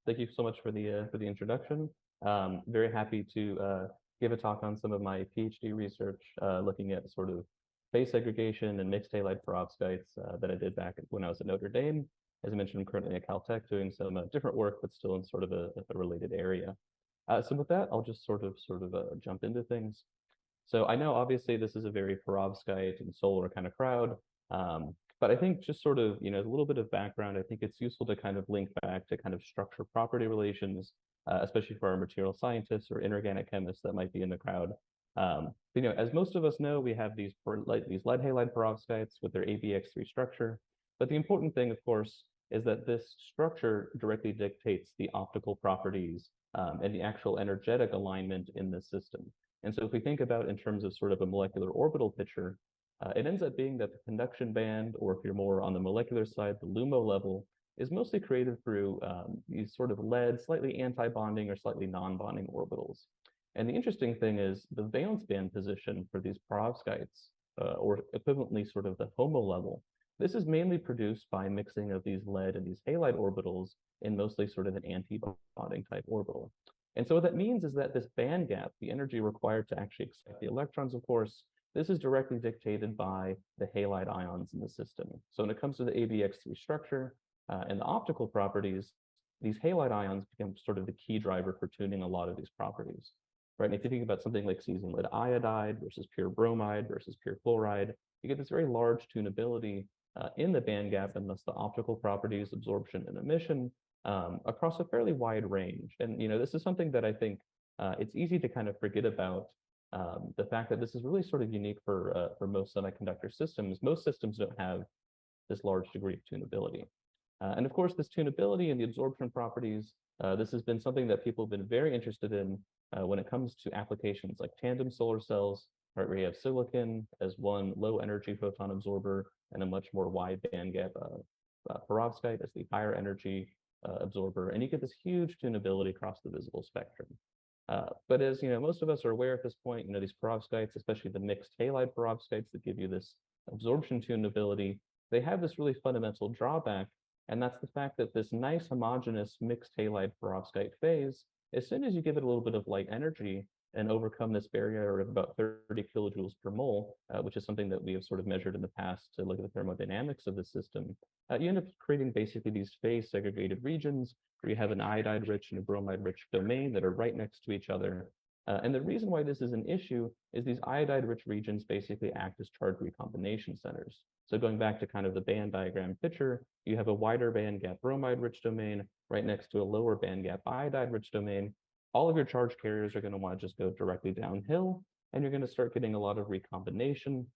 Thank you so much for the introduction. Very happy to give a talk on some of my PhD research looking at sort of phase segregation and mixed halide perovskites that I did back when I was at Notre Dame. As I mentioned, I'm currently at Caltech doing some different work, but still in sort of a related area. So with that, I'll just sort of jump into things. So I know obviously this is a very perovskite and solar kind of crowd, but I think just sort of, a little bit of background, I think it's useful to kind of link back to kind of structure property relations, especially for our material scientists or inorganic chemists that might be in the crowd. As most of us know, we have these lead halide perovskites with their ABX3 structure. But the important thing, of course, is that this structure directly dictates the optical properties and the actual energetic alignment in the system. And so if we think about in terms of sort of a molecular orbital picture, it ends up being that the conduction band, or if you're more on the molecular side, the LUMO level, is mostly created through these sort of lead, slightly anti-bonding or slightly non-bonding orbitals. And the interesting thing is the valence band position for these perovskites, or equivalently sort of the HOMO level, this is mainly produced by mixing of these lead and these halide orbitals in mostly sort of an anti-bonding type orbital. And so what that means is that this band gap, the energy required to actually excite the electrons, of course, this is directly dictated by the halide ions in the system. So when it comes to the ABX3 structure and the optical properties, these halide ions become sort of the key driver for tuning a lot of these properties. Right? And if you think about something like using lead iodide versus pure bromide versus pure chloride, you get this very large tunability in the band gap and thus the optical properties, absorption and emission across a fairly wide range. And this is something that I think it's easy to kind of forget about the fact that this is really sort of unique for most semiconductor systems. Most systems don't have this large degree of tunability. And of course, this tunability and the absorption properties, this has been something that people have been very interested in when it comes to applications like tandem solar cells, right, where you have silicon as one low energy photon absorber and a much more wide bandgap perovskite as the higher energy absorber. And you get this huge tunability across the visible spectrum. But as most of us are aware at this point, these perovskites, especially the mixed halide perovskites that give you this absorption tunability, they have this really fundamental drawback, and that's the fact that this nice homogeneous mixed halide perovskite phase, as soon as you give it a little bit of light energy and overcome this barrier of about 30 kilojoules per mole, which is something that we have sort of measured in the past to look at the thermodynamics of the system, you end up creating basically these phase segregated regions where you have an iodide-rich and a bromide-rich domain that are right next to each other. And the reason why this is an issue is these iodide-rich regions basically act as charge recombination centers. So going back to kind of the band diagram picture, you have a wider band gap bromide-rich domain right next to a lower band gap iodide-rich domain. All of your charge carriers are going to want to just go directly downhill, and you're going to start getting a lot of recombination.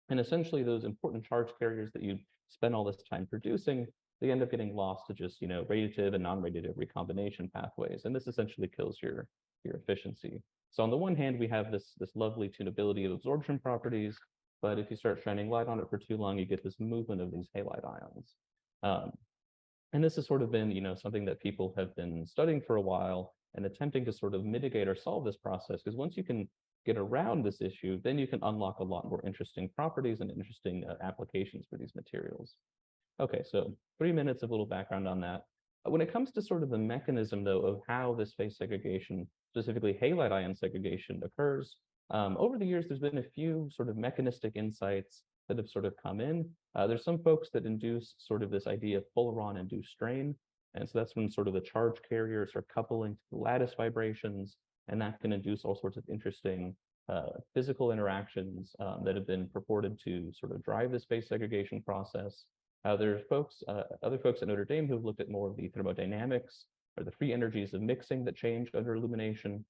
And essentially, those important charge carriers that you spend all this time producing, they end up getting lost to just radiative and non-radiative recombination pathways, and this essentially kills your efficiency. So on the one hand, we have this lovely tunability of absorption properties, but if you start shining light on it for too long, you get this movement of these halide ions. And this has sort of been something that people have been studying for a while and attempting to sort of mitigate or solve this process, because once you can get around this issue, then you can unlock a lot more interesting properties and interesting applications for these materials. Okay, so 3 minutes of a little background on that. When it comes to sort of the mechanism, though, of how this phase segregation, specifically halide ion segregation, occurs, over the years, there's been a few sort of mechanistic insights that have sort of come in. There's some folks that induce sort of this idea of Polaron-induced strain. And so that's when sort of the charge carriers are coupling to the lattice vibrations, and that can induce all sorts of interesting physical interactions that have been purported to sort of drive this phase segregation process. There's other folks at Notre Dame who've looked at more of the thermodynamics or the free energies of mixing that change under illumination.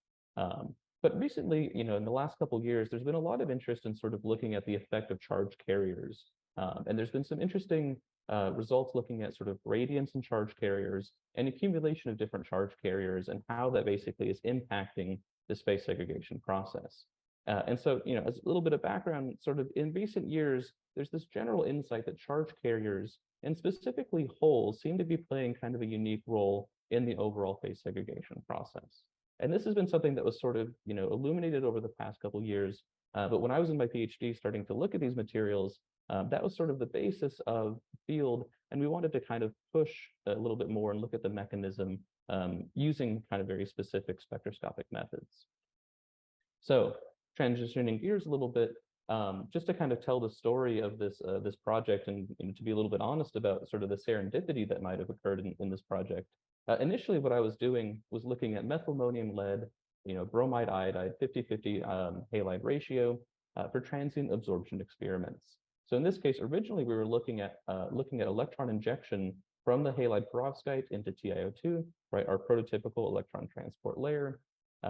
But recently, in the last couple of years, there's been a lot of interest in sort of looking at the effect of charge carriers. And there's been some interesting results looking at sort of gradients in charge carriers and accumulation of different charge carriers and how that basically is impacting the phase segregation process. And so, as a little bit of background, sort of in recent years, there's this general insight that charge carriers, and specifically holes, seem to be playing kind of a unique role in the overall phase segregation process. And this has been something that was sort of, illuminated over the past couple of years. But when I was in my PhD starting to look at these materials, that was sort of the basis of the field. And we wanted to kind of push a little bit more and look at the mechanism using kind of very specific spectroscopic methods. So transitioning gears a little bit, just to kind of tell the story of this project and to be a little bit honest about sort of the serendipity that might have occurred in this project. Initially, what I was doing was looking at methylmonium lead, bromide iodide, 50-50 halide ratio for transient absorption experiments. So in this case, originally we were looking at electron injection from the halide perovskite into TiO2, right, our prototypical electron transport layer,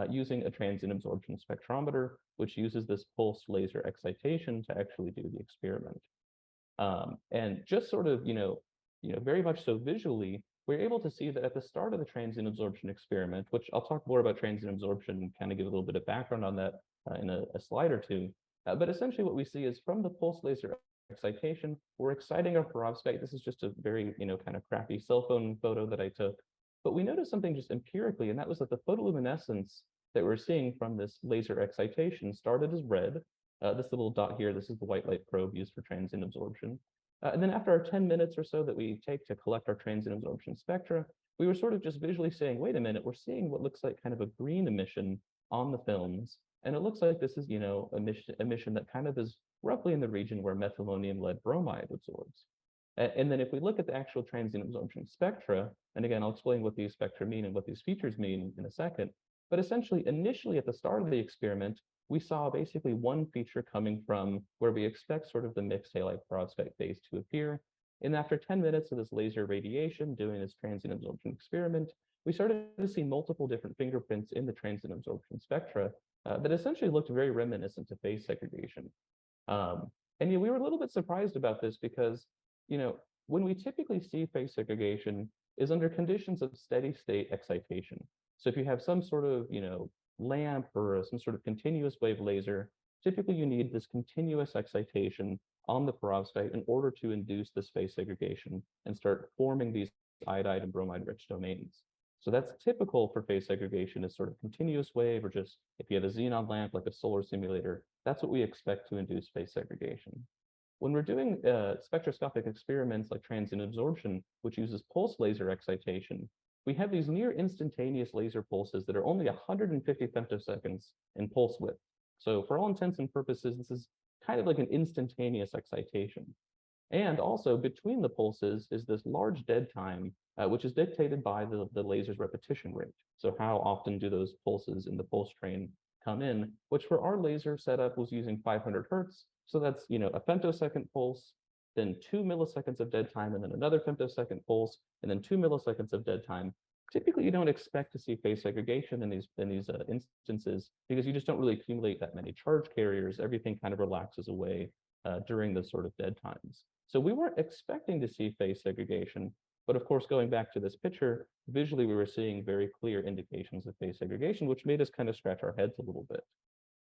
using a transient absorption spectrometer, which uses this pulsed laser excitation to actually do the experiment. And just sort of, very much so visually, we're able to see that at the start of the transient absorption experiment, which I'll talk more about transient absorption and kind of give a little bit of background on that in a slide or two. But essentially what we see is from the pulse laser excitation, we're exciting our perovskite. This is just a very, kind of crappy cell phone photo that I took. But we noticed something just empirically, and that was that the photoluminescence that we're seeing from this laser excitation started as red. This little dot here, this is the white light probe used for transient absorption. And then after our 10 minutes or so that we take to collect our transient absorption spectra, we were sort of just visually saying, wait a minute, we're seeing what looks like kind of a green emission on the films. And it looks like this is, emission that kind of is roughly in the region where methylmonium lead bromide absorbs. And then if we look at the actual transient absorption spectra, and again, I'll explain what these spectra mean and what these features mean in a second, but essentially, initially at the start of the experiment, we saw basically one feature coming from where we expect sort of the mixed halide perovskite base to appear. And after 10 minutes of this laser radiation doing this transient absorption experiment, we started to see multiple different fingerprints in the transient absorption spectra that essentially looked very reminiscent to phase segregation. And we were a little bit surprised about this because, when we typically see phase segregation is under conditions of steady state excitation. So if you have some sort of, lamp or some sort of continuous wave laser, typically you need this continuous excitation on the perovskite in order to induce this phase segregation and start forming these iodide and bromide rich domains. So that's typical for phase segregation is sort of continuous wave, or just if you have a xenon lamp like a solar simulator, that's what we expect to induce phase segregation. When we're doing spectroscopic experiments like transient absorption, which uses pulse laser excitation, we have these near instantaneous laser pulses that are only 150 femtoseconds in pulse width. So for all intents and purposes, this is kind of like an instantaneous excitation. And also between the pulses is this large dead time, which is dictated by the laser's repetition rate. So how often do those pulses in the pulse train come in, which for our laser setup was using 500 hertz. So that's, a femtosecond pulse, then 2 milliseconds of dead time, and then another femtosecond pulse, and then 2 milliseconds of dead time. Typically, you don't expect to see phase segregation in these instances because you just don't really accumulate that many charge carriers. Everything kind of relaxes away during the sort of dead times. So we weren't expecting to see phase segregation, but of course, going back to this picture, visually we were seeing very clear indications of phase segregation, which made us kind of scratch our heads a little bit.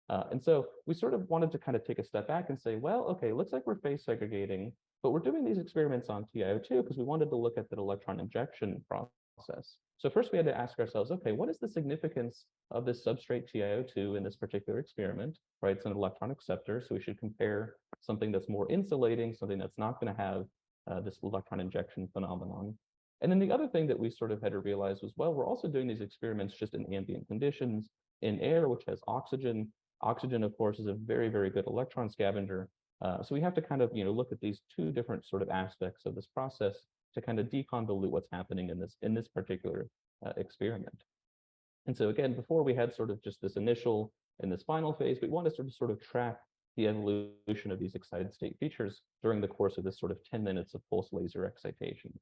And so we sort of wanted to kind of take a step back and say, well, okay, looks like we're phase segregating, but we're doing these experiments on TiO2 because we wanted to look at that electron injection process. So first we had to ask ourselves, okay, what is the significance of this substrate TiO2 in this particular experiment, right? It's an electron acceptor, so we should compare something that's more insulating, something that's not going to have this electron injection phenomenon. And then the other thing that we sort of had to realize was, well, we're also doing these experiments just in ambient conditions, in air, which has oxygen. Oxygen, of course, is a very, very good electron scavenger. So we have to kind of, look at these two different sort of aspects of this process to kind of deconvolute what's happening in this particular experiment. And so again, before we had sort of just this initial and this final phase, we wanted to sort of track the evolution of these excited state features during the course of this sort of 10 minutes of pulse laser excitation.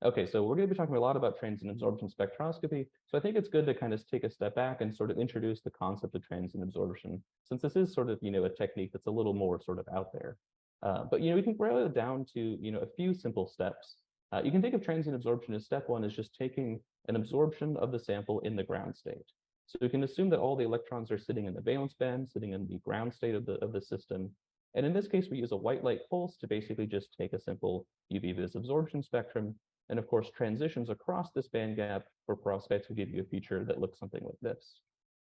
Okay, so we're going to be talking a lot about transient absorption spectroscopy. So I think it's good to kind of take a step back and sort of introduce the concept of transient absorption, since this is sort of, a technique that's a little more sort of out there. But, we can boil it down to, a few simple steps. You can think of transient absorption as step one is just taking an absorption of the sample in the ground state. So we can assume that all the electrons are sitting in the valence band, sitting in the ground state of the system. And in this case, we use a white light pulse to basically just take a simple UV vis absorption spectrum. And of course, transitions across this band gap for perovskites will give you a feature that looks something like this.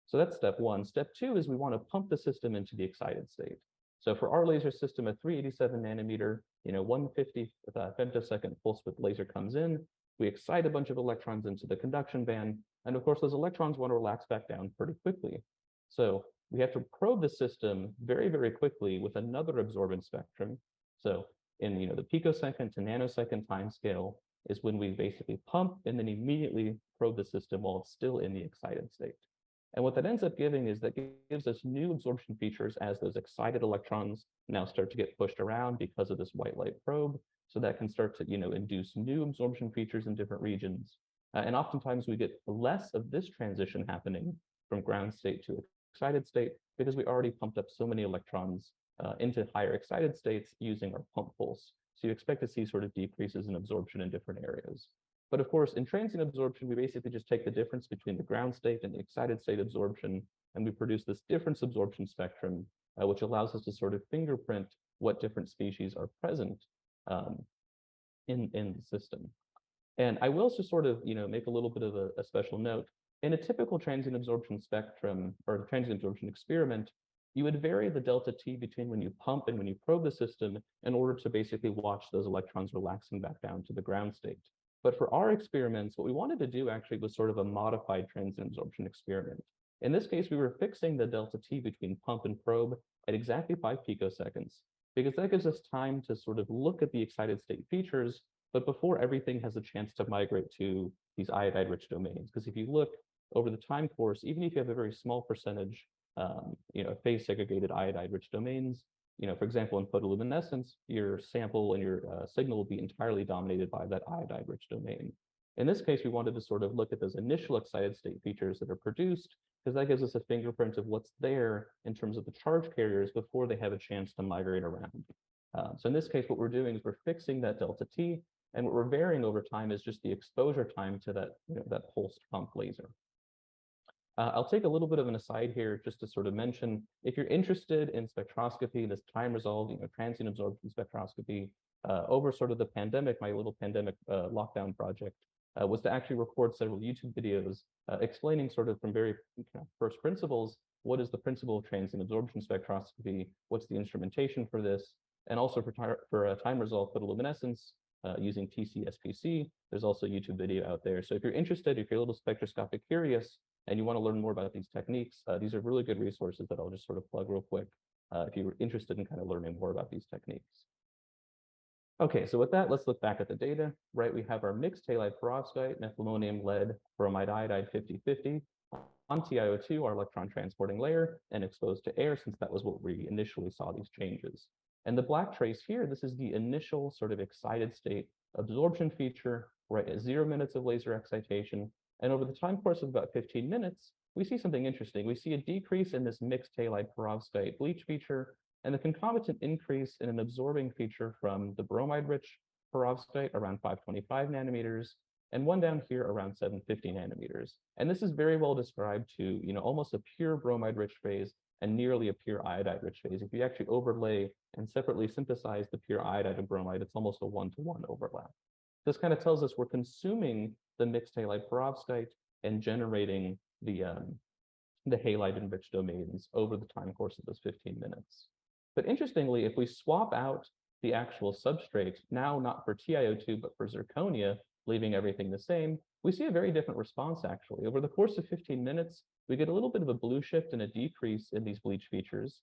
So that's step one. Step two is we want to pump the system into the excited state. So for our laser system, a 387 nanometer, 150 femtosecond pulse width laser comes in. We excite a bunch of electrons into the conduction band, and of course, those electrons want to relax back down pretty quickly. So we have to probe the system very, very quickly with another absorbance spectrum. So in the picosecond to nanosecond time scale is when we basically pump and then immediately probe the system while it's still in the excited state. And what that ends up giving is that gives us new absorption features as those excited electrons now start to get pushed around because of this white light probe. So that can start to induce new absorption features in different regions. And oftentimes we get less of this transition happening from ground state to excited state because we already pumped up so many electrons into higher excited states using our pump pulse. So you expect to see sort of decreases in absorption in different areas. But of course, in transient absorption, we basically just take the difference between the ground state and the excited state absorption, and we produce this difference absorption spectrum, which allows us to sort of fingerprint what different species are present in the system. And I will just sort of make a little bit of a special note. In a typical transient absorption spectrum or transient absorption experiment, you would vary the delta T between when you pump and when you probe the system in order to basically watch those electrons relaxing back down to the ground state. But for our experiments, what we wanted to do actually was sort of a modified transient absorption experiment. In this case, we were fixing the delta T between pump and probe at exactly 5 picoseconds, because that gives us time to sort of look at the excited state features, but before everything has a chance to migrate to these iodide-rich domains. Because if you look over the time course, even if you have a very small percentage, phase segregated iodide-rich domains, for example, in photoluminescence, your sample and your signal will be entirely dominated by that iodide-rich domain. In this case, we wanted to sort of look at those initial excited state features that are produced, because that gives us a fingerprint of what's there in terms of the charge carriers before they have a chance to migrate around. So in this case, what we're doing is we're fixing that delta T, and what we're varying over time is just the exposure time to that, that pulsed pump laser. I'll take a little bit of an aside here just to sort of mention, if you're interested in spectroscopy, this time-resolved, transient absorption spectroscopy, over sort of the pandemic, my little pandemic lockdown project was to actually record several YouTube videos explaining sort of from very first principles, what is the principle of transient absorption spectroscopy, what's the instrumentation for this, and also for time-resolved photoluminescence using TC-SPC, there's also a YouTube video out there. So if you're interested, if you're a little spectroscopic curious, and you want to learn more about these techniques, these are really good resources that I'll just sort of plug real quick if you're interested in kind of learning more about these techniques. Okay, so with that, let's look back at the data, right? We have our mixed halide perovskite, methylammonium, lead, bromide, iodide 50-50 on TiO2, our electron transporting layer, and exposed to air, since that was what we initially saw these changes. And the black trace here, this is the initial sort of excited state absorption feature, right, at 0 minutes of laser excitation. And over the time course of about 15 minutes, we see something interesting. We see a decrease in this mixed halide perovskite bleach feature, and the concomitant increase in an absorbing feature from the bromide-rich perovskite around 525 nanometers, and one down here around 750 nanometers. And this is very well described to almost a pure bromide-rich phase and nearly a pure iodide-rich phase. If you actually overlay and separately synthesize the pure iodide and bromide, it's almost a 1-to-1 overlap. This kind of tells us we're consuming the mixed halide perovskite and generating the halide-enriched domains over the time course of those 15 minutes. But interestingly, if we swap out the actual substrate, now not for TiO2, but for zirconia, leaving everything the same, we see a very different response, actually. Over the course of 15 minutes, we get a little bit of a blue shift and a decrease in these bleach features,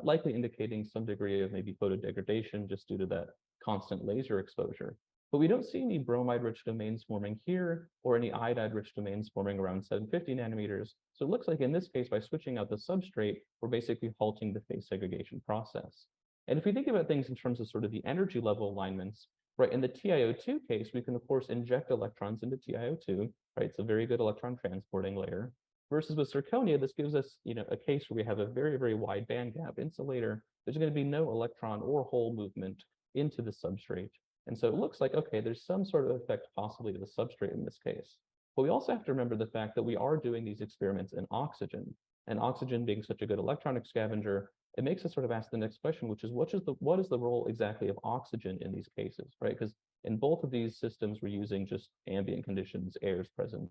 likely indicating some degree of maybe photodegradation just due to that constant laser exposure. But we don't see any bromide-rich domains forming here or any iodide-rich domains forming around 750 nanometers. So it looks like in this case, by switching out the substrate, we're basically halting the phase segregation process. And if we think about things in terms of sort of the energy level alignments, right, in the TiO2 case, we can of course inject electrons into TiO2, right? It's a very good electron transporting layer. Versus with zirconia, this gives us, a case where we have a very, very wide band gap insulator. There's going to be no electron or hole movement into the substrate. And so it looks like, okay, there's some sort of effect possibly to the substrate in this case. But we also have to remember the fact that we are doing these experiments in oxygen. And oxygen being such a good electronic scavenger, it makes us sort of ask the next question, which is what is the role exactly of oxygen in these cases, right? Because in both of these systems, we're using just ambient conditions, air is present,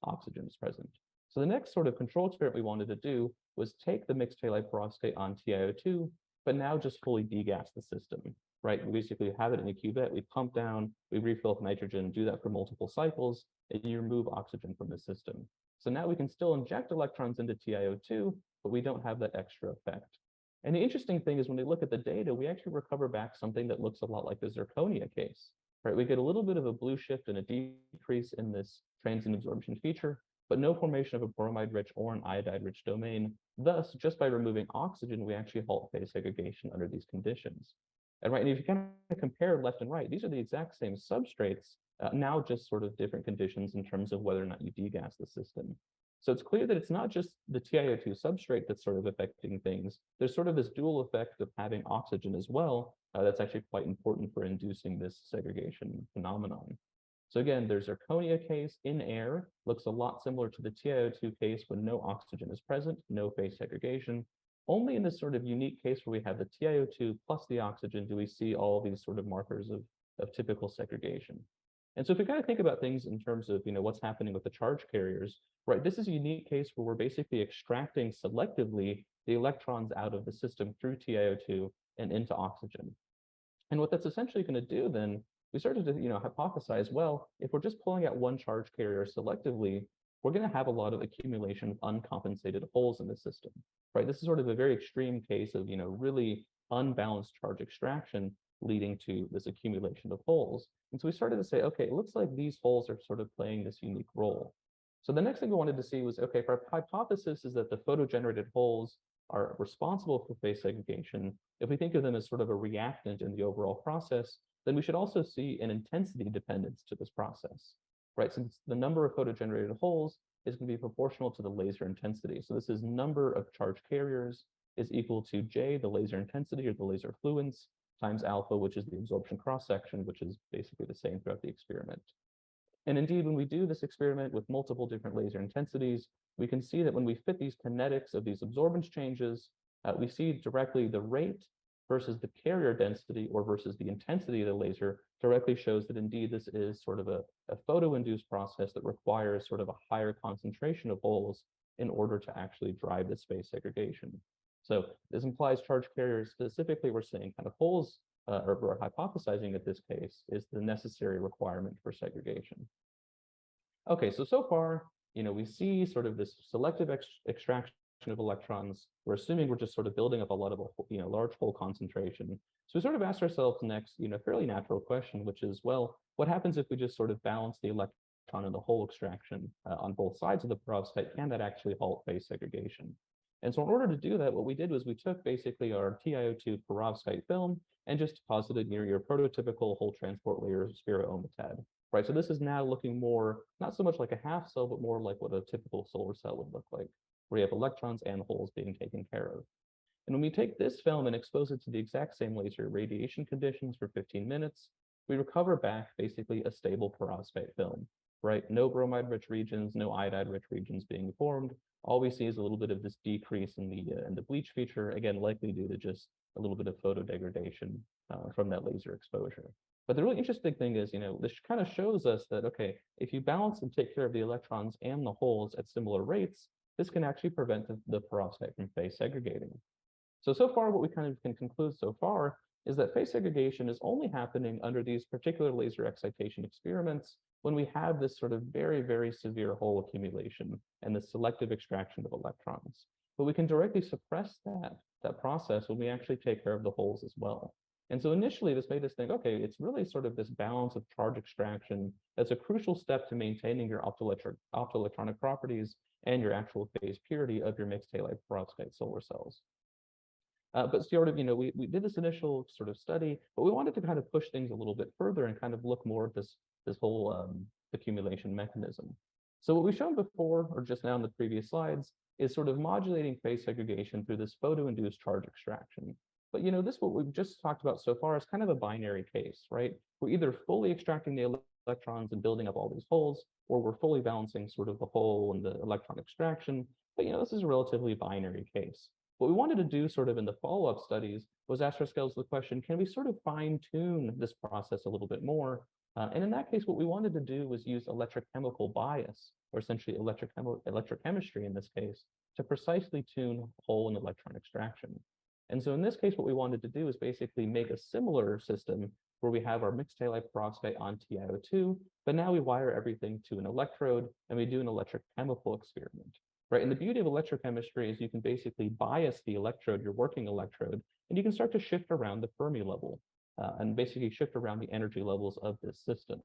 oxygen is present. So the next sort of control experiment we wanted to do was take the mixed halide perovskite on TiO2, but now just fully degas the system. right? We basically have it in a cuvette, we pump down, we refill with nitrogen, do that for multiple cycles, and you remove oxygen from the system. So now we can still inject electrons into TiO2, but we don't have that extra effect. And the interesting thing is when we look at the data, we actually recover back something that looks a lot like the zirconia case, right? We get a little bit of a blue shift and a decrease in this transient absorption feature, but no formation of a bromide-rich or an iodide-rich domain. Thus, just by removing oxygen, we actually halt phase segregation under these conditions. And right, and if you kind of compare left and right, these are the exact same substrates, now just sort of different conditions in terms of whether or not you degas the system. So it's clear that it's not just the TiO2 substrate that's sort of affecting things. There's sort of this dual effect of having oxygen as well. That's actually quite important for inducing this segregation phenomenon. So again, there's zirconia case in air, looks a lot similar to the TiO2 case when no oxygen is present, no phase segregation. Only in this sort of unique case where we have the TiO2 plus the oxygen do we see all these sort of markers of typical segregation. And so if we kind of think about things in terms of, what's happening with the charge carriers, right, this is a unique case where we're basically extracting selectively the electrons out of the system through TiO2 and into oxygen. And what that's essentially going to do then, we started to hypothesize, well, if we're just pulling out one charge carrier selectively, we're going to have a lot of accumulation of uncompensated holes in the system, right? This is sort of a very extreme case of really unbalanced charge extraction leading to this accumulation of holes. And so we started to say, okay, it looks like these holes are sort of playing this unique role. So the next thing we wanted to see was, okay, if our hypothesis is that the photogenerated holes are responsible for phase segregation, if we think of them as sort of a reactant in the overall process, then we should also see an intensity dependence to this process, right? Since the number of photogenerated holes is going to be proportional to the laser intensity. So this is number of charge carriers is equal to J, the laser intensity or the laser fluence, times alpha, which is the absorption cross-section, which is basically the same throughout the experiment. And indeed, when we do this experiment with multiple different laser intensities, we can see that when we fit these kinetics of these absorbance changes, we see directly the rate versus the carrier density or versus the intensity of the laser directly shows that indeed this is sort of a photo-induced process that requires sort of a higher concentration of holes in order to actually drive this phase segregation. So this implies charge carriers specifically, we're saying kind of holes, or we're hypothesizing that this case is the necessary requirement for segregation. Okay, so far, we see sort of this selective extraction of electrons. We're assuming we're just sort of building up a lot of large hole concentration. So we sort of asked ourselves next, fairly natural question, which is, well, what happens if we just sort of balance the electron and the hole extraction on both sides of the perovskite? Can that actually halt phase segregation? And so in order to do that, what we did was we took basically our TiO2 perovskite film and just deposited near your prototypical hole transport layer spherometad, right? So this is now looking more, not so much like a half cell, but more like what a typical solar cell would look like, where you have electrons and holes being taken care of. And when we take this film and expose it to the exact same laser radiation conditions for 15 minutes, we recover back basically a stable perovskite film, right? No bromide-rich regions, no iodide-rich regions being formed. All we see is a little bit of this decrease in the bleach feature, again, likely due to just a little bit of photo degradation from that laser exposure. But the really interesting thing is, this kind of shows us that, okay, if you balance and take care of the electrons and the holes at similar rates, this can actually prevent the perovskite from phase segregating. So far, what we kind of can conclude so far is that phase segregation is only happening under these particular laser excitation experiments when we have this sort of very, very severe hole accumulation and the selective extraction of electrons. But we can directly suppress that process when we actually take care of the holes as well. And so initially, this made us think, okay, it's really sort of this balance of charge extraction that's a crucial step to maintaining your optoelectronic properties and your actual phase purity of your mixed halide perovskite solar cells. But sort of, we did this initial sort of study, but we wanted to kind of push things a little bit further and kind of look more at this whole accumulation mechanism. So what we've shown before, or just now in the previous slides, is sort of modulating phase segregation through this photo-induced charge extraction. But this, what we've just talked about so far, is kind of a binary case, right? We're either fully extracting the electrons and building up all these holes, or we're fully balancing sort of the hole and the electron extraction. But this is a relatively binary case. What we wanted to do sort of in the follow-up studies was ask ourselves the question, can we sort of fine-tune this process a little bit more? And in that case, what we wanted to do was use electrochemical bias, or essentially electrochemistry in this case, to precisely tune hole and electron extraction. And so in this case, what we wanted to do is basically make a similar system where we have our mixed halide perovskite on TiO2, but now we wire everything to an electrode and we do an electrochemical experiment, right? And the beauty of electrochemistry is you can basically bias the electrode, your working electrode, and you can start to shift around the Fermi level and basically shift around the energy levels of this system.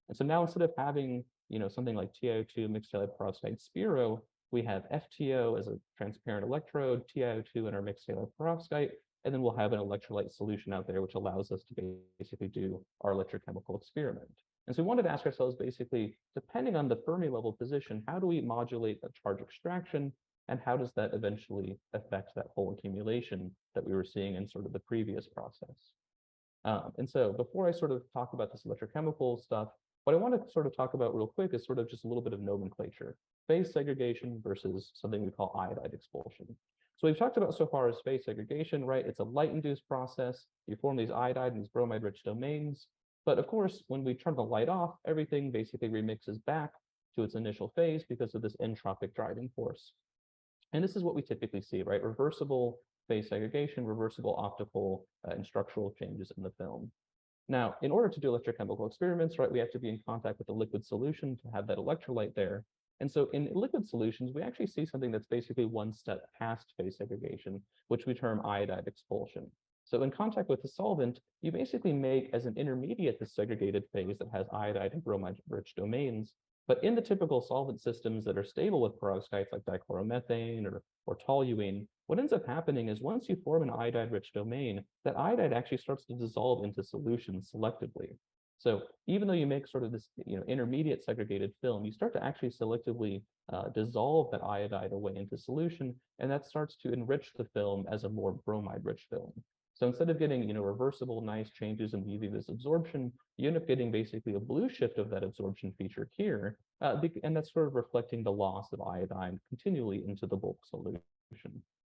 And so now instead of having, something like TiO2 mixed halide perovskite spiro, we have FTO as a transparent electrode, TiO2 in our mixed halide perovskite, and then we'll have an electrolyte solution out there, which allows us to basically do our electrochemical experiment. And so we wanted to ask ourselves basically, depending on the Fermi level position, how do we modulate a charge extraction, and how does that eventually affect that whole accumulation that we were seeing in sort of the previous process? And so before I sort of talk about this electrochemical stuff, what I want to sort of talk about real quick is sort of just a little bit of nomenclature. Phase segregation versus something we call iodide expulsion. So we've talked about so far as phase segregation, right? It's a light-induced process. You form these iodide and these bromide-rich domains. But of course, when we turn the light off, everything basically remixes back to its initial phase because of this entropic driving force. And this is what we typically see, right? Reversible phase segregation, reversible optical and structural changes in the film. Now, in order to do electrochemical experiments, right, we have to be in contact with a liquid solution to have that electrolyte there. And so in liquid solutions, we actually see something that's basically one step past phase segregation, which we term iodide expulsion. So in contact with the solvent, you basically make as an intermediate the segregated phase that has iodide and bromide-rich domains. But in the typical solvent systems that are stable with perovskites like dichloromethane or toluene, what ends up happening is once you form an iodide-rich domain, that iodide actually starts to dissolve into solution selectively. So even though you make sort of this intermediate segregated film, you start to actually selectively dissolve that iodide away into solution, and that starts to enrich the film as a more bromide-rich film. So instead of getting reversible nice changes in the UV-vis absorption, you end up getting basically a blue shift of that absorption feature here, and that's sort of reflecting the loss of iodine continually into the bulk solution.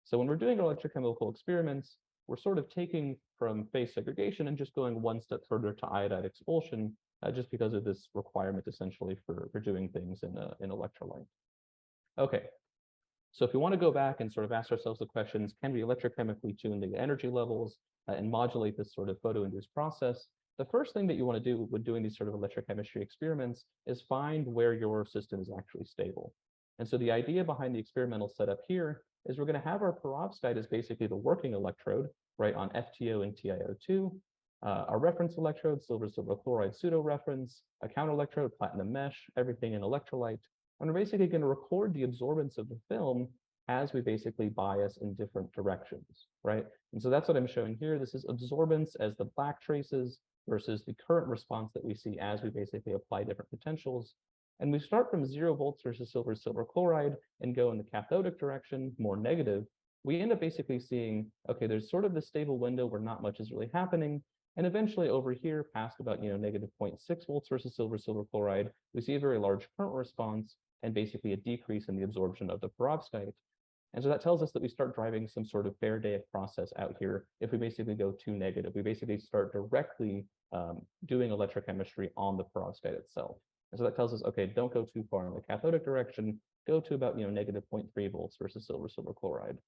So when we're doing electrochemical experiments, we're sort of taking from phase segregation and just going one step further to iodide expulsion, just because of this requirement essentially for doing things in electrolyte. Okay, so if we want to go back and sort of ask ourselves the questions, can we electrochemically tune the energy levels and modulate this sort of photo-induced process? The first thing that you want to do when doing these sort of electrochemistry experiments is find where your system is actually stable. And so the idea behind the experimental setup here is we're going to have our perovskite as basically the working electrode, right, on FTO and TiO2, our reference electrode, silver-silver chloride pseudo-reference, a counter electrode, platinum mesh, everything in electrolyte. And we're basically going to record the absorbance of the film as we basically bias in different directions, right? And so that's what I'm showing here. This is absorbance as the black traces versus the current response that we see as we basically apply different potentials. And we start from 0 volts versus silver chloride and go in the cathodic direction, more negative. We end up basically seeing, okay, there's sort of this stable window where not much is really happening. And eventually over here, past about negative 0.6 volts versus silver chloride, we see a very large current response and basically a decrease in the absorption of the perovskite. And so that tells us that we start driving some sort of Faradaic process out here if we basically go too negative. We basically start directly doing electrochemistry on the perovskite itself. And so that tells us, okay, don't go too far in the cathodic direction, go to about negative 0.3 volts versus silver chloride.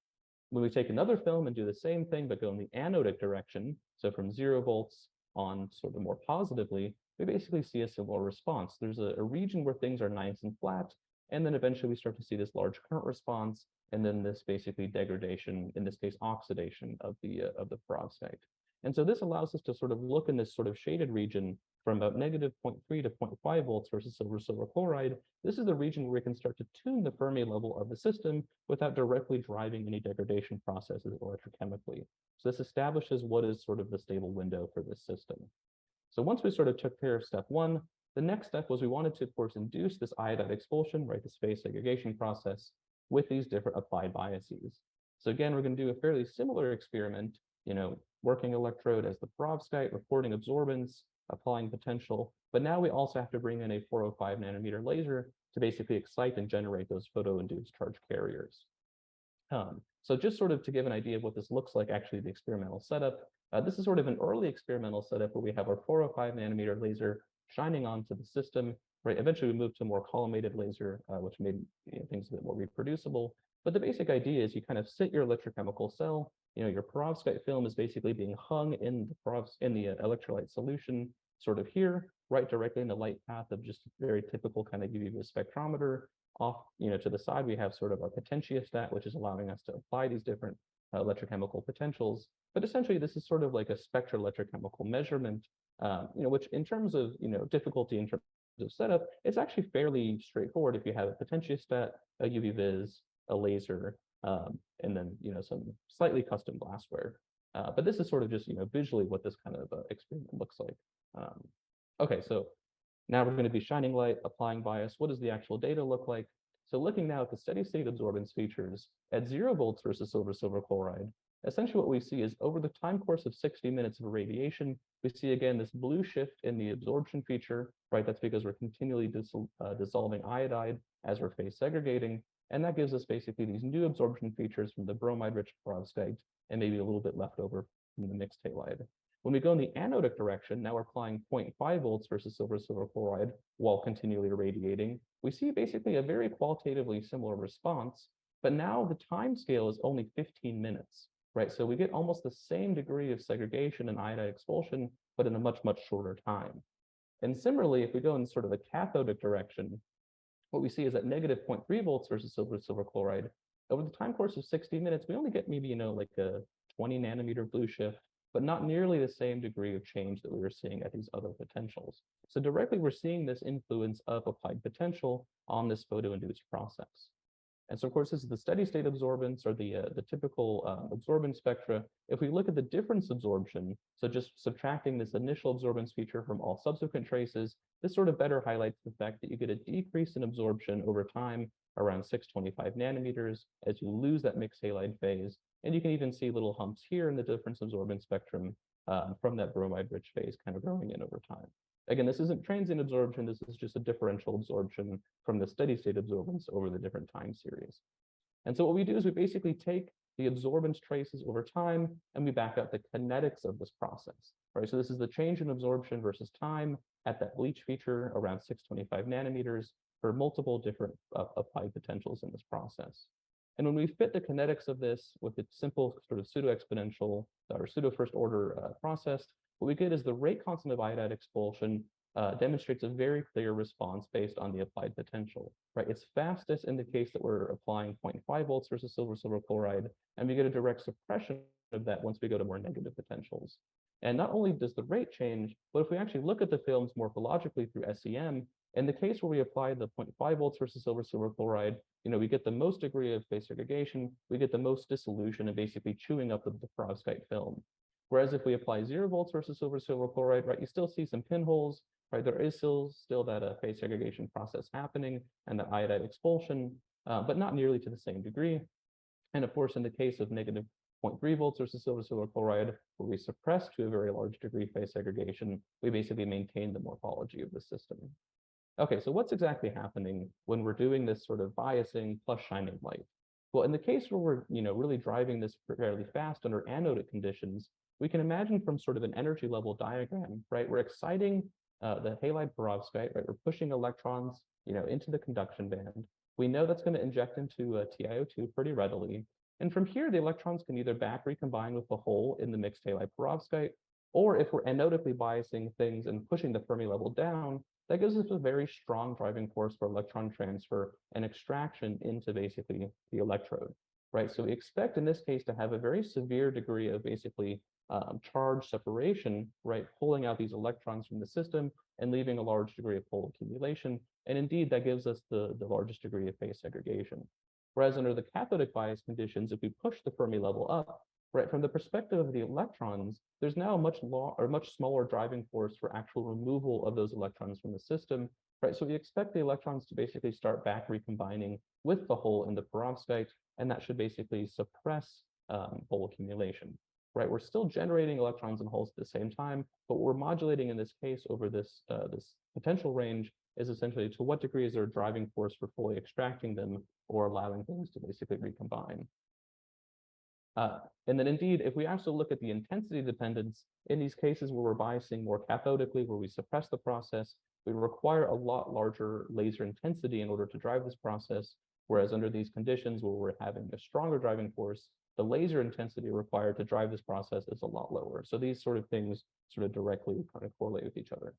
When we take another film and do the same thing, but go in the anodic direction, so from 0 volts on sort of more positively, we basically see a similar response. There's a region where things are nice and flat, and then eventually we start to see this large current response, and then this basically degradation, in this case oxidation of the perovskite. And so this allows us to sort of look in this sort of shaded region from about negative 0.3 to 0.5 volts versus silver chloride. This is the region where we can start to tune the Fermi level of the system without directly driving any degradation processes electrochemically. So this establishes what is sort of the stable window for this system. So once we sort of took care of step one, the next step was we wanted to, of course, induce this iodide expulsion, right, this phase segregation process with these different applied biases. So again, we're going to do a fairly similar experiment, working electrode as the perovskite, recording absorbance, applying potential, but now we also have to bring in a 405 nanometer laser to basically excite and generate those photo-induced charge carriers. So just sort of to give an idea of what this looks like, actually the experimental setup, this is sort of an early experimental setup where we have our 405 nanometer laser shining onto the system, right? Eventually we moved to a more collimated laser, which made things a bit more reproducible. But the basic idea is you kind of sit your electrochemical cell Your perovskite film is basically being hung in the electrolyte solution, sort of here, right directly in the light path of just very typical kind of UV spectrometer. Off, to the side, we have sort of our potentiostat, which is allowing us to apply these different electrochemical potentials. But essentially, this is sort of like a spectral electrochemical measurement, which in terms of, difficulty in terms of setup, it's actually fairly straightforward if you have a potentiostat, a UV vis, a laser, and then, some slightly custom glassware. But this is sort of just, visually what this kind of experiment looks like. Okay, so now we're going to be shining light, applying bias. What does the actual data look like? So looking now at the steady state absorbance features at 0 volts versus silver chloride, essentially what we see is over the time course of 60 minutes of irradiation, we see again this blue shift in the absorption feature, right? That's because we're continually dissolving iodide as we're phase segregating. And that gives us basically these new absorption features from the bromide-rich perovskite and maybe a little bit left over from the mixed halide. When we go in the anodic direction, now we're applying 0.5 volts versus silver chloride while continually irradiating. We see basically a very qualitatively similar response, but now the time scale is only 15 minutes, right? So we get almost the same degree of segregation and iodide expulsion, but in a much, much shorter time. And similarly, if we go in sort of the cathodic direction, what we see is at negative 0.3 volts versus silver chloride, over the time course of 60 minutes, we only get maybe, like a 20 nanometer blue shift, but not nearly the same degree of change that we were seeing at these other potentials. So directly, we're seeing this influence of applied potential on this photo-induced process. And so, of course, this is the steady state absorbance or the typical absorbance spectra. If we look at the difference absorption, so just subtracting this initial absorbance feature from all subsequent traces, this sort of better highlights the fact that you get a decrease in absorption over time around 625 nanometers as you lose that mixed halide phase. And you can even see little humps here in the difference absorbance spectrum from that bromide-rich phase kind of growing in over time. Again, this isn't transient absorption, this is just a differential absorption from the steady state absorbance over the different time series. And so what we do is we basically take the absorbance traces over time and we back out the kinetics of this process, right? So this is the change in absorption versus time at that bleach feature around 625 nanometers for multiple different applied potentials in this process. And when we fit the kinetics of this with a simple sort of pseudo-exponential or pseudo-first order process, what we get is the rate constant of iodide expulsion demonstrates a very clear response based on the applied potential, right? It's fastest in the case that we're applying 0.5 volts versus silver chloride, and we get a direct suppression of that once we go to more negative potentials. And not only does the rate change, but if we actually look at the films morphologically through SEM, in the case where we apply the 0.5 volts versus silver chloride, we get the most degree of phase segregation, we get the most dissolution and basically chewing up of the perovskite film. Whereas if we apply 0 volts versus silver chloride, right, you still see some pinholes, right? There is still that phase segregation process happening and the iodide expulsion, but not nearly to the same degree. And of course, in the case of negative 0.3 volts versus silver chloride, where we suppress to a very large degree phase segregation, we basically maintain the morphology of the system. Okay, so what's exactly happening when we're doing this sort of biasing plus shining light? Well, in the case where we're really driving this fairly fast under anodic conditions, we can imagine from sort of an energy level diagram, right? We're exciting the halide perovskite, right? We're pushing electrons, into the conduction band. We know that's going to inject into TiO2 pretty readily. And from here, the electrons can either back recombine with the hole in the mixed halide perovskite, or if we're anodically biasing things and pushing the Fermi level down, that gives us a very strong driving force for electron transfer and extraction into basically the electrode, right? So we expect in this case to have a very severe degree of basically charge separation, right? Pulling out these electrons from the system and leaving a large degree of hole accumulation. And indeed, that gives us the largest degree of phase segregation. Whereas under the cathodic bias conditions, if we push the Fermi level up, right, from the perspective of the electrons, there's now a much smaller driving force for actual removal of those electrons from the system, right? So we expect the electrons to basically start back recombining with the hole in the perovskite, and that should basically suppress hole accumulation, right? We're still generating electrons and holes at the same time, but what we're modulating in this case over this potential range is essentially to what degree is there a driving force for fully extracting them or allowing things to basically recombine. And then indeed, if we also look at the intensity dependence, in these cases where we're biasing more cathodically, where we suppress the process, we require a lot larger laser intensity in order to drive this process, whereas under these conditions where we're having a stronger driving force, the laser intensity required to drive this process is a lot lower. So these sort of things sort of directly kind of correlate with each other.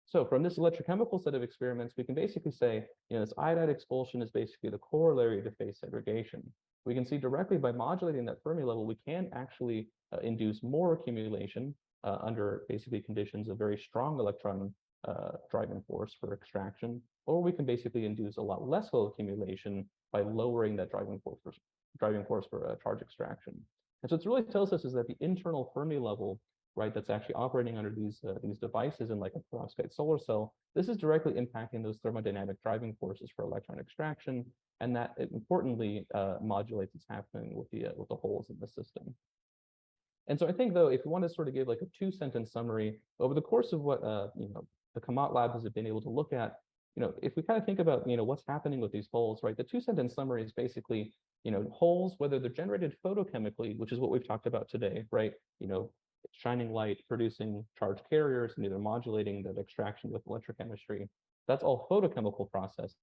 So from this electrochemical set of experiments, we can basically say, this iodide expulsion is basically the corollary to phase segregation. We can see directly by modulating that Fermi level, we can actually induce more accumulation under basically conditions of very strong electron driving force for extraction, or we can basically induce a lot less whole accumulation by lowering that driving force for charge extraction. And so it really tells us is that the internal Fermi level, right, that's actually operating under these devices in like a perovskite solar cell, this is directly impacting those thermodynamic driving forces for electron extraction, and that importantly modulates what's happening with the holes in the system. And so I think, though, if you want to sort of give like a two-sentence summary over the course of what the Kamat lab has been able to look at, if we kind of think about what's happening with these holes, right? The two-sentence summary is basically holes, whether they're generated photochemically, which is what we've talked about today, right? Shining light, producing charged carriers, and either modulating that extraction with electrochemistry. That's all photochemical processes.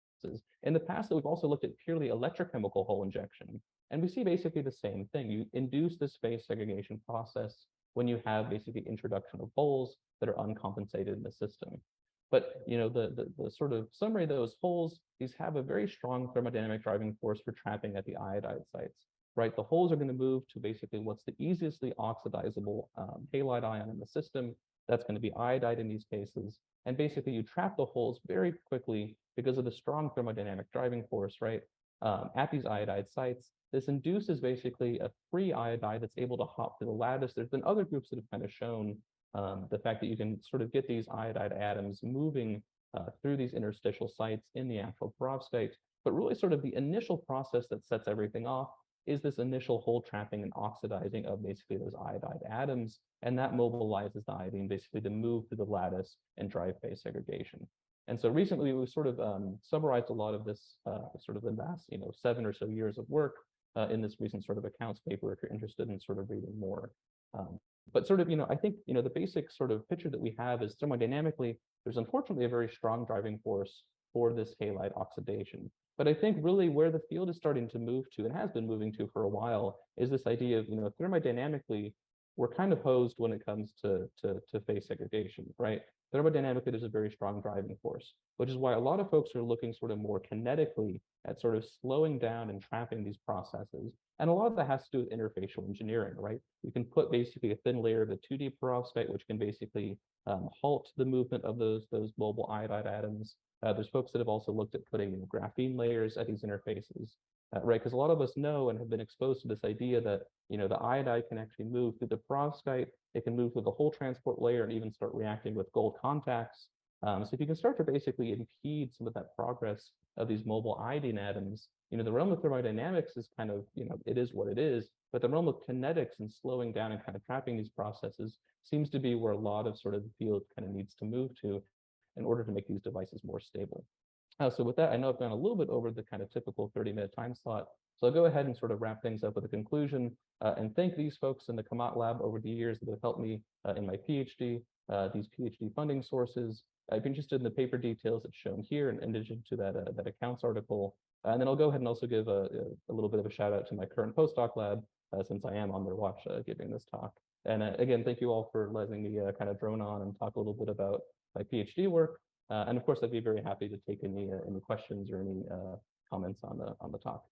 In the past, we've also looked at purely electrochemical hole injection. And we see basically the same thing. You induce this phase segregation process when you have basically introduction of holes that are uncompensated in the system. But the sort of summary of those holes, these have a very strong thermodynamic driving force for trapping at the iodide sites. Right, the holes are going to move to basically what's the easiestly oxidizable halide ion in the system. That's going to be iodide in these cases. And basically, you trap the holes very quickly because of the strong thermodynamic driving force, right? At these iodide sites, this induces basically a free iodide that's able to hop through the lattice. There's been other groups that have kind of shown the fact that you can sort of get these iodide atoms moving through these interstitial sites in the actual perovskite. But really, sort of the initial process that sets everything off is this initial hole trapping and oxidizing of basically those iodide atoms, and that mobilizes the iodine basically to move through the lattice and drive phase segregation. And so recently we've sort of summarized a lot of this sort of the last 7 or so years of work in this recent sort of accounts paper if you're interested in sort of reading more. But sort of, I think, the basic sort of picture that we have is thermodynamically, there's unfortunately a very strong driving force for this halide oxidation. But I think really where the field is starting to move to, and has been moving to for a while, is this idea of, thermodynamically, we're kind of hosed when it comes to phase segregation, right? Thermodynamically, there's a very strong driving force, which is why a lot of folks are looking sort of more kinetically at sort of slowing down and trapping these processes. And a lot of that has to do with interfacial engineering, right? You can put basically a thin layer of the 2D perovskite, which can basically halt the movement of those mobile iodide atoms. There's folks that have also looked at putting graphene layers at these interfaces, right? Because a lot of us know and have been exposed to this idea that the iodide can actually move through the perovskite, it can move through the whole transport layer and even start reacting with gold contacts. So if you can start to basically impede some of that progress of these mobile iodine atoms, the realm of thermodynamics is kind of, it is what it is, but the realm of kinetics and slowing down and kind of trapping these processes seems to be where a lot of sort of the field kind of needs to move to in order to make these devices more stable. So with that, I know I've gone a little bit over the kind of typical 30-minute time slot. So I'll go ahead and sort of wrap things up with a conclusion and thank these folks in the Kamat lab over the years that have helped me in my PhD, these PhD funding sources. If you're interested in the paper details, it's shown here in addition to that accounts article. And then I'll go ahead and also give a little bit of a shout out to my current postdoc lab, since I am on their watch giving this talk. And again, thank you all for letting me kind of drone on and talk a little bit about my PhD work. And of course, I'd be very happy to take any questions or any comments on the talk.